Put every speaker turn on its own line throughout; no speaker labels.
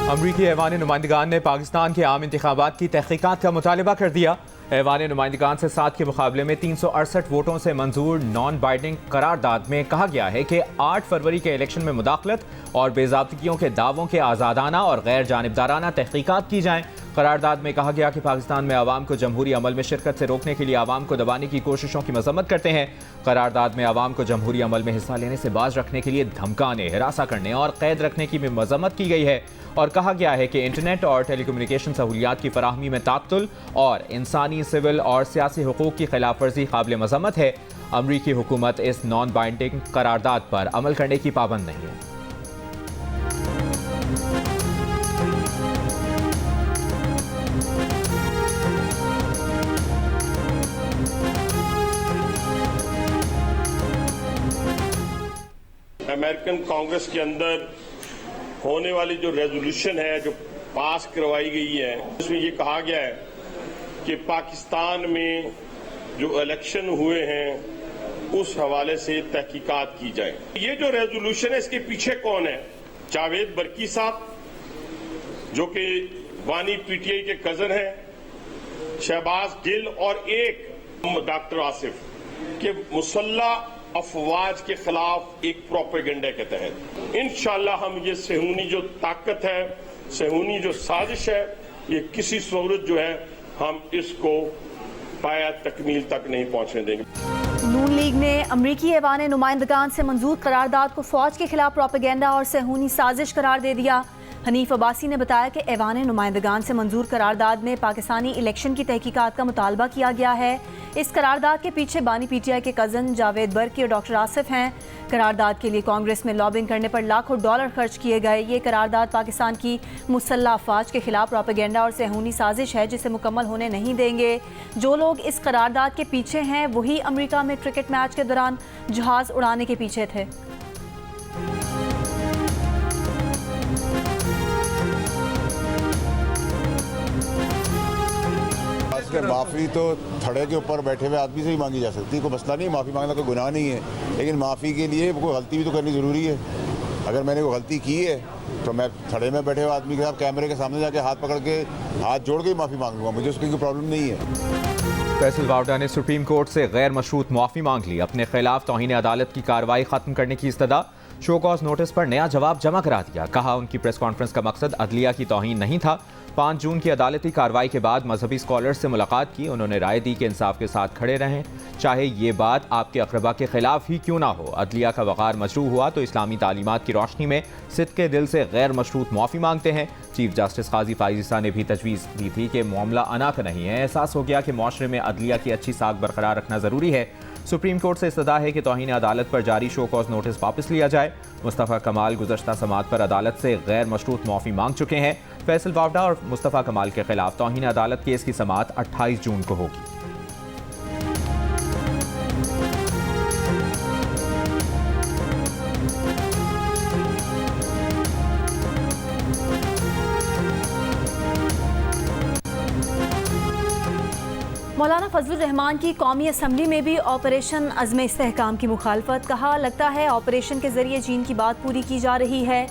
अमरीकी ऐवान नुमाइंदगान ने पाकिस्तान के आम इंतखाबात की तहकीकात का मुतालबा कर दिया। ऐवान नुमाइंदगान से 7 के मुकाबले में 368 वोटों से मंजूर नॉन बाइंडिंग करारदाद में कहा गया है कि 8 फरवरी के इलेक्शन में मुदाखलत और बेज़ाब्तियों के दावों के आज़ादाना और गैर जानिबदाराना तहकीकात की जाएं। करारदाद में कहा गया कि पाकिस्तान में आवाम को जमहूरी अमल में शिरकत से रोकने के लिए आवाम को दबाने की कोशिशों की मजम्मत करते हैं। करारदाद में आवाम को जमहूरी अमल में हिस्सा लेने से बाज रखने के लिए धमकाने, हिरासा करने और कैद रखने की भी मजम्मत की गई है और कहा गया है कि इंटरनेट और टेलीकम्युनिकेशन सहूलियात की फराहमी में तात्तुल और इंसानी, सिविल और सियासी हुकूक की खिलाफ वर्जी काबिल मजम्मत है। अमरीकी हुकूमत इस नॉन बाइंडिंग करारदाद पर अमल करने की पाबंद नहीं है।
अमेरिकन कांग्रेस के अंदर होने वाली जो रेजोल्यूशन है जो पास करवाई गई है उसमें ये कहा गया है कि पाकिस्तान में जो इलेक्शन हुए हैं उस हवाले से तहकीकात की जाए। ये जो रेजोल्यूशन है इसके पीछे कौन है? जावेद बरकी साहब जो कि वानी पीटीआई के कजन है, शहबाज गिल और एक डॉक्टर आसिफ के मुसल्ला अफवाज के खिलाफ एक प्रोपेगेंडा के तहत इंशाअल्लाह हम ये सेहूनी जो ताकत है, सेहूनी जो साजिश है, ये किसी सूरत जो है हम इसको पाया तकमील तक नहीं पहुंचने देंगे।
नून लीग ने अमरीकी ऐवान नुमाइंदगान से मंजूर करारदाद को फौज के खिलाफ प्रोपेगेंडा और सेहूनी साजिश करार दे दिया। हनीफ अब्बासी ने बताया कि ऐवान नुमाइंदगान से मंजूर करारदाद में पाकिस्तानी इलेक्शन की तहकीकात का मुतालबा किया गया है। इस करारदाद के पीछे बानी पीटीआई के कज़न जावेद बरकी और डॉक्टर आसिफ हैं। करारदाद के लिए कांग्रेस में लॉबिंग करने पर लाखों डॉलर खर्च किए गए। ये करारदाद पाकिस्तान की मुसल्लह अफवाज के खिलाफ प्रोपेगेंडा और सेहूनी साजिश है जिसे मुकम्मल होने नहीं देंगे। जो लोग इस करारदाद के पीछे हैं वही अमेरिका में क्रिकेट मैच के दौरान जहाज उड़ाने के पीछे थे।
माफ़ी तो थड़े के ऊपर बैठे हुए आदमी से ही मांगी जा सकती है, कोई मसला नहीं, माफ़ी मांगना कोई गुनाह नहीं है। लेकिन माफ़ी के लिए कोई गलती भी तो करनी ज़रूरी है। अगर मैंने कोई गलती की है तो मैं थड़े में बैठे हुए आदमी के साथ कैमरे के सामने जाके हाथ पकड़ के हाथ जोड़ के ही माफ़ी मांगूंगा, मुझे उसकी कोई प्रॉब्लम नहीं है।
फैसल वावडा ने सुप्रीम कोर्ट से गैर मशरूत मुआफ़ी मांग ली। अपने खिलाफ तौहीन अदालत की कार्रवाई ख़त्म करने की इस्तदा, शो कॉज नोटिस पर नया जवाब जमा करा दिया। कहा उनकी प्रेस कॉन्फ्रेंस का मकसद अदलिया की तौहीन नहीं था। 5 जून की अदालती कार्रवाई के बाद मजहबी स्कॉलर्स से मुलाकात की। उन्होंने राय दी कि इंसाफ के साथ खड़े रहें, चाहे ये बात आपके अक़रबा के खिलाफ ही क्यों ना हो। अदलिया का वक़ार मजरूह हुआ तो इस्लामी तालीमात की रोशनी में सिद्क़े दिल से गैर मशरूत मुआफ़ी मांगते हैं। चीफ जस्टिस काजी फाइज़ ने भी तजवीज़ दी थी कि मामला अना का नहीं है। एहसास हो गया कि मुआशरे में अदलिया की अच्छी साख बरकरार रखना ज़रूरी है। सुप्रीम कोर्ट से इस्तदा है कि तौहीन अदालत पर जारी शो कॉज नोटिस वापस लिया जाए। मुस्तफ़ा कमाल गुज़श्ता समात पर अदालत से गैर मशरूत मुआफ़ी मांग चुके हैं। फैसल वावडा और मुस्तफ़ा कमाल के खिलाफ तौहीन अदालत केस की समाअत 28 जून को होगी।
मौलाना फजलुर रहमान की कौमी असम्बली में भी ऑपरेशन अज़्म इस्तेहकाम की मुखालफत। कहा लगता है ऑपरेशन के जरिए चीन की बात पूरी की जा रही है।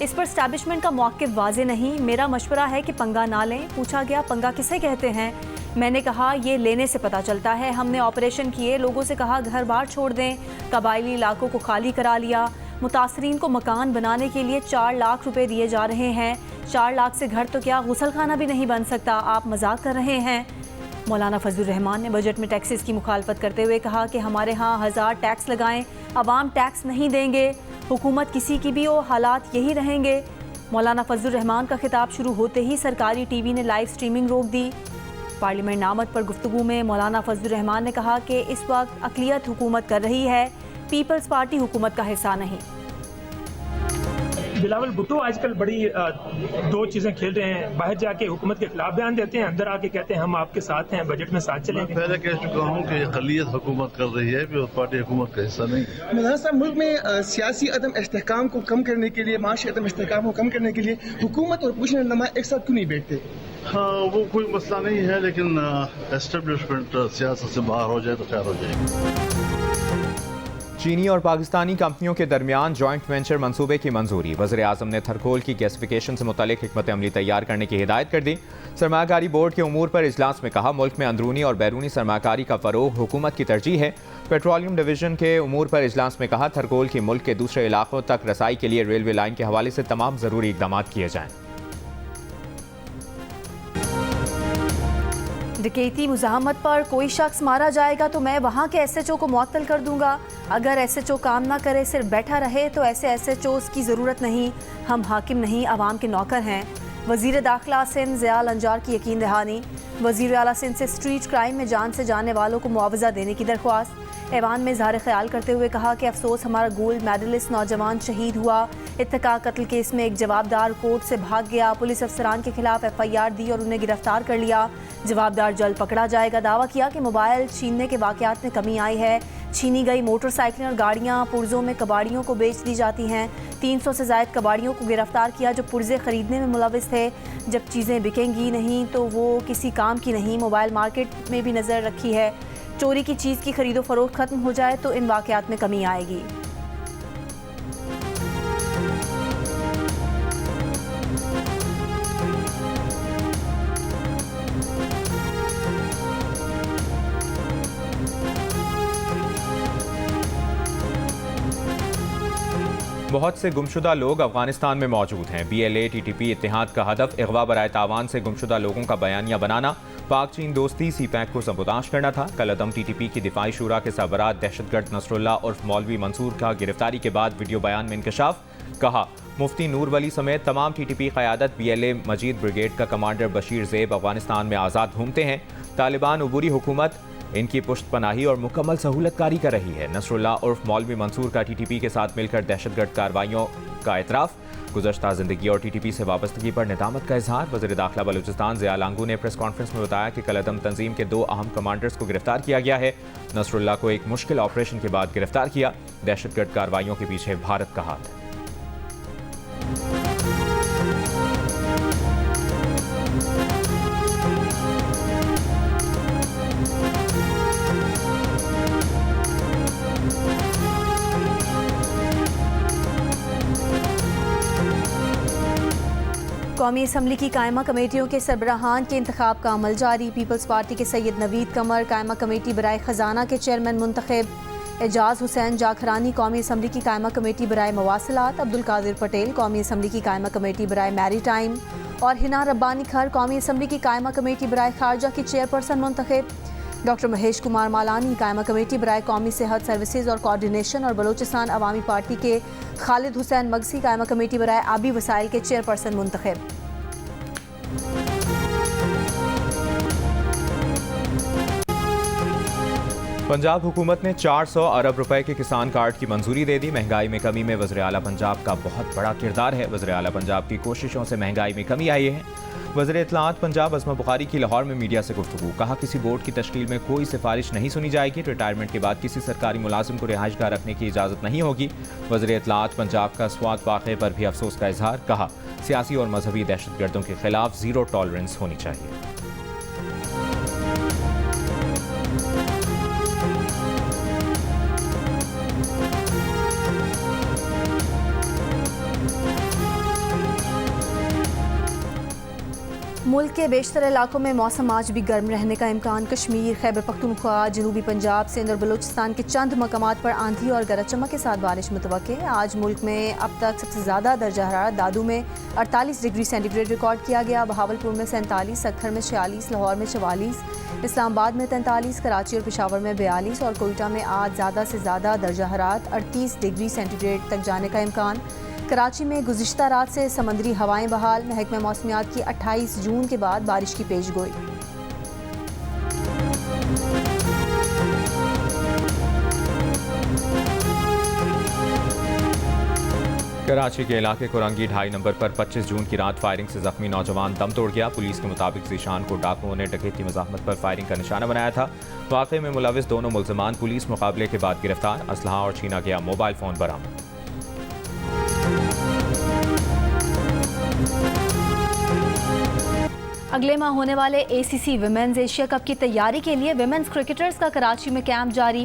इस पर स्टैब्लिशमेंट का मौक़िफ़ वाज़े नहीं। मेरा मशवरा है कि पंगा ना लें। पूछा गया पंगा किसे कहते हैं? मैंने कहा ये लेने से पता चलता है। हमने ऑपरेशन किए, लोगों से कहा घर बार छोड़ दें, कबायली इलाकों को खाली करा लिया। मुतासरीन को मकान बनाने के लिए 4 लाख रुपए दिए जा रहे हैं। 4 लाख से घर तो क्या गुसल खाना भी नहीं बन सकता। आप मजाक कर रहे हैं। मौलाना फजलुर रहमान ने बजट में टैक्सेस की मुखालफत करते हुए कहा कि हमारे यहाँ 1000 टैक्स लगाएं, अवाम टैक्स नहीं देंगे। हुकूमत किसी की भी हो, हालात यही रहेंगे। मौलाना फजलुर रहमान का खिताब शुरू होते ही सरकारी टीवी ने लाइव स्ट्रीमिंग रोक दी। पार्लियामेंट नामत पर गुफ्तगू में मौलाना फजलुर रहमान ने कहा कि इस वक्त अक़लियत हुकूमत कर रही है, पीपल्स पार्टी हुकूमत का हिस्सा नहीं।
बिलावल भुट्टो आजकल बड़ी 2 चीजें खेल रहे हैं। बाहर जाके हुकूमत के खिलाफ बयान देते हैं, अंदर आके कहते हैं हम आपके साथ हैं, बजट में साथ चलेंगे।
पहले कह चुका हूँ कि अक़लियत हुकूमत कर रही है, पीपल्स पार्टी हुकूमत का हिस्सा नहीं।
मौलाना साहब, मुल्क में सियासी अदम इस्तेहकाम को कम करने के लिए, माशी अदम इस्तेहकाम को कम करने के लिए हुकूमत और अपोजिशन रहनुमा एक साथ क्यों नहीं बैठते?
हाँ, वो कोई मसला नहीं है, लेकिन एस्टेब्लिशमेंट सियासत से बाहर हो जाए तो खैर हो जाएगी।
चीनी और पाकिस्तानी कंपनियों के दरमियान जॉइंट वेंचर मंसूबे की मंजूरी। वज़ीर-ए-आज़म ने थरकोल की गैसिफिकेशन से मुतल्लिक हिकमत अमली तैयार करने की हिदायत कर दी। सरमाकारी बोर्ड के उमूर पर इजलास में कहा, मुल्क में अंदरूनी और बैरूनी सरमाकारी का फ़रोग हुकूमत की तरजीह है। पेट्रोलियम डिवीजन के उमूर पर इजलास में कहा, थरकोल की मुल्क के दूसरे इलाकों तक रसाई के लिए रेलवे लाइन के हवाले से तमाम ज़रूरी इकदाम किए जाएँ।
डकैती मुज़ाहमत पर कोई शख्स मारा जाएगा तो मैं वहाँ के SHO को मुअत्तल कर दूंगा। अगर SHO काम ना करे, सिर्फ बैठा रहे, तो ऐसे SHOs की ज़रूरत नहीं। हम हाकिम नहीं, आवाम के नौकर हैं। वज़ीर दाखिला सिंध ज़ियाल अंजार की यकीन दहानी। वज़ीर आला सिंध से स्ट्रीट क्राइम में जान से जाने वालों को मुआवजा देने की दरख्वास्त। ऐवान में इज़हार ख्याल करते हुए कहा कि अफसोस, हमारा गोल्ड मेडलिस्ट नौजवान शहीद हुआ। इत्तका कत्ल केस में एक जवाबदार कोर्ट से भाग गया। पुलिस अफसरान के खिलाफ FIR दी और उन्हें गिरफ्तार कर लिया। जवाबदार जल्द पकड़ा जाएगा। दावा किया कि मोबाइल छीनने के वाक़यात में कमी आई है। छीनी गई मोटरसाइकिलें और गाड़ियाँ पुर्जों में कबाड़ियों को बेच दी जाती हैं। 300 से ज़ायद कबाड़ियों को गिरफ्तार किया जो पुर्जे खरीदने में मुलविस थे। जब चीज़ें बिकेंगी नहीं तो वो किसी काम की नहीं। मोबाइल मार्केट में भी नज़र रखी है। चोरी की चीज़ की खरीदो फरोख्त खत्म हो जाए तो इन वाक़यात में कमी आएगी।
बहुत से गुमशुदा लोग अफगानिस्तान में मौजूद हैं। BLA TTP इत्तेहाद का हदफ अगवा बराए तावान से गुमशुदा लोगों का बयानिया बनाना, पाक चीन दोस्ती CPAC को सबोताश करना था। कल अदम TTP की दिफाई शूरा के सरबराह दहशतगर्द नसरुल्लाह उर्फ मौलवी मंसूर का गिरफ्तारी के बाद वीडियो बयान में इंकशाफ। कहा, मुफ्ती नूर वली समेत तमाम TTP क़यादत BLA मजीद ब्रिगेड का कमांडर बशीर ज़ेब अफगानिस्तान में आज़ाद घूमते हैं। तालिबान उबूरी हुकूमत इनकी पुश्त पनाही और मुकम्मल सहूलतकारी कर रही है। नसरुल्लाह उर्फ मौलवी मंसूर का TTP के साथ मिलकर दहशतगर्द कार्रवाइयों का एतराफ़। गुज़श्ता ज़िंदगी और TTP से वाबस्तगी पर निदामत का इजहार। वज़ीर दाखिला बलूचिस्तान ज़ियाल आंगू ने प्रेस कॉन्फ्रेंस में बताया कि कल अदम तंजीम के 2 अहम कमांडर्स को गिरफ्तार किया गया है। नसरुल्लाह को एक मुश्किल ऑपरेशन के बाद गिरफ्तार किया। दहशतगर्द कार्रवाइयों के पीछे भारत का हाथ है।
कौमी असम्बली की कायमा कमेटियों के सरबराहान के इंतखाब का अमल जारी। पीपल्स पार्टी के सैयद नवीद कमर कायमा कमेटी बराए ख़जाना के चेयरमैन मुंतखब। एजाज हुसैन जाखरानी कौमी असम्बली की कायमा कमेटी बराए मवासिलात। अब्दुल कादिर पटेल कौमी असम्बली की कायमा कमेटी बराए मैरी टाइम और हिना रब्बानी खर कौमी असम्बली की कायमा कमेटी बराए खारजा की चेयरपर्सन मुंतखब। डॉक्टर महेश कुमार मालानी कायमा कमेटी बराए कौमी सेहत सर्विसेज और कोऑर्डिनेशन और बलूचिस्तान अवामी पार्टी के खालिद हुसैन मगसी कायमा कमेटी बराए आबी वसाइल के चेयरपर्सन मुंतखब।
पंजाब हुकूमत ने 400 अरब रुपए के किसान कार्ड की मंजूरी दे दी। महंगाई में कमी में वज़ीर आला पंजाब का बहुत बड़ा किरदार है। वज़ीर आला पंजाब की कोशिशों से महंगाई में कमी आई है। वज़ीर इत्तलाआत पंजाब अज़मा बुखारी की लाहौर में मीडिया से गुफ्तगू। कहा, किसी बोर्ड की तश्कील में कोई सिफारिश नहीं सुनी जाएगी। रिटायरमेंट के बाद किसी सरकारी मुलाजिम को रिहाइशगाह रखने की इजाज़त नहीं होगी। वज़ीर इत्तलाआत पंजाब का स्वात वाक़े पर भी अफसोस का इजहार। कहा, सियासी और मजहबी दहशतगर्दों के खिलाफ ज़ीरो टॉलरेंस होनी चाहिए।
मुल्क के बेशतर इलाकों में मौसम आज भी गर्म रहने का इम्कान। कश्मीर, खैबर पख्तूनख्वा, जनूबी पंजाब, सिंध और बलूचिस्तान के चंद मकामात पर आंधी और गरज चमक के साथ बारिश मुतवक्के है। आज मुल्क में अब तक सबसे ज़्यादा दर्जा हरारत दादू में 48 डिग्री सेंटीग्रेड रिकॉर्ड किया गया। बहावलपुर में 47, सक्खर में 46, लाहौर में 44, इस्लामाबाद में 43, कराची और पेशावर में 42 और कोयटा में आज ज़्यादा से ज़्यादा दर्जा हरारत 38 डिग्री सेंटीग्रेड तक जाने का इम्कान। कराची में गुज़िश्ता रात से समंदरी हवाएं बहाल। महकमा मौसमियात की 28 जून के बाद बारिश की पेशगोई।
कराची के इलाके कोरंगी 2.5 नंबर पर 25 जून की रात फायरिंग से जख्मी नौजवान दम तोड़ गया। पुलिस के मुताबिक ज़ीशान को डाकुओं ने डकैती मज़ाहमत पर फायरिंग का निशाना बनाया था। वाक़े में मुलविस दोनों मुल्ज़िमान पुलिस मुकाबले के बाद गिरफ्तार। असलहा और छीना गया मोबाइल फ़ोन बरामद।
अगले माह होने वाले ACC विमेंस एशिया कप की तैयारी के लिए विमेंस क्रिकेटर्स का कराची में कैंप जारी।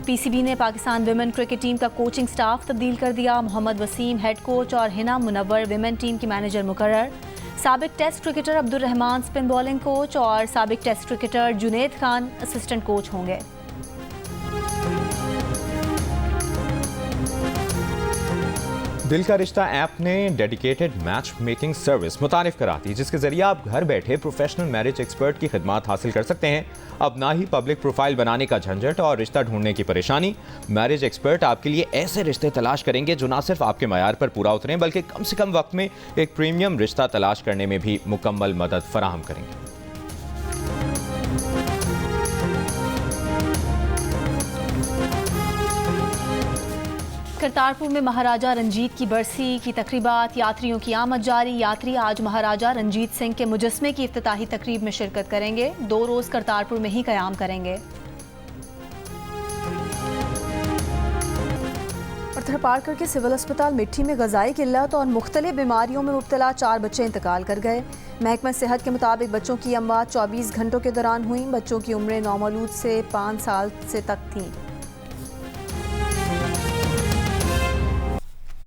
पीसीबी ने पाकिस्तान विमेन क्रिकेट टीम का कोचिंग स्टाफ तब्दील कर दिया। मोहम्मद वसीम हेड कोच और हिना मुनव्वर विमेन टीम की मैनेजर मुकर्रर। साबिक test cricketer Abdul Rahman spin bowling coach और साबिक test cricketer Junaid Khan assistant coach होंगे।
दिल का रिश्ता ऐप ने डेडिकेटेड मैच मेकिंग सर्विस मुतारिफ करा दी, जिसके जरिए आप घर बैठे प्रोफेशनल मैरिज एक्सपर्ट की खिदमात हासिल कर सकते हैं। अब ना ही पब्लिक प्रोफाइल बनाने का झंझट और रिश्ता ढूंढने की परेशानी। मैरिज एक्सपर्ट आपके लिए ऐसे रिश्ते तलाश करेंगे जो ना सिर्फ आपके मयार पर पूरा उतरें, बल्कि कम से कम वक्त में एक प्रीमियम रिश्ता तलाश करने में भी मुकम्मल मदद फराहम करेंगे।
करतारपुर में महाराजा रंजीत की बरसी की तकरीबात, यात्रियों की आमद जारी। यात्री आज महाराजा रंजीत सिंह के मुजस्मे की इफ्तिताही तकरीब में शिरकत करेंगे। 2 रोज़ करतारपुर में ही क़याम करेंगे। और थरपारकर के सिविल अस्पताल मिट्टी में ग़िज़ाई किल्लत और मुख्तलिफ बीमारियों में मुब्तला 4 बच्चे इंतकाल कर गए। महकमा सेहत के मुताबिक बच्चों की अमवात 24 घंटों के दौरान हुई। बच्चों की उम्रें नौमौलूद से 5 साल से तक थीं।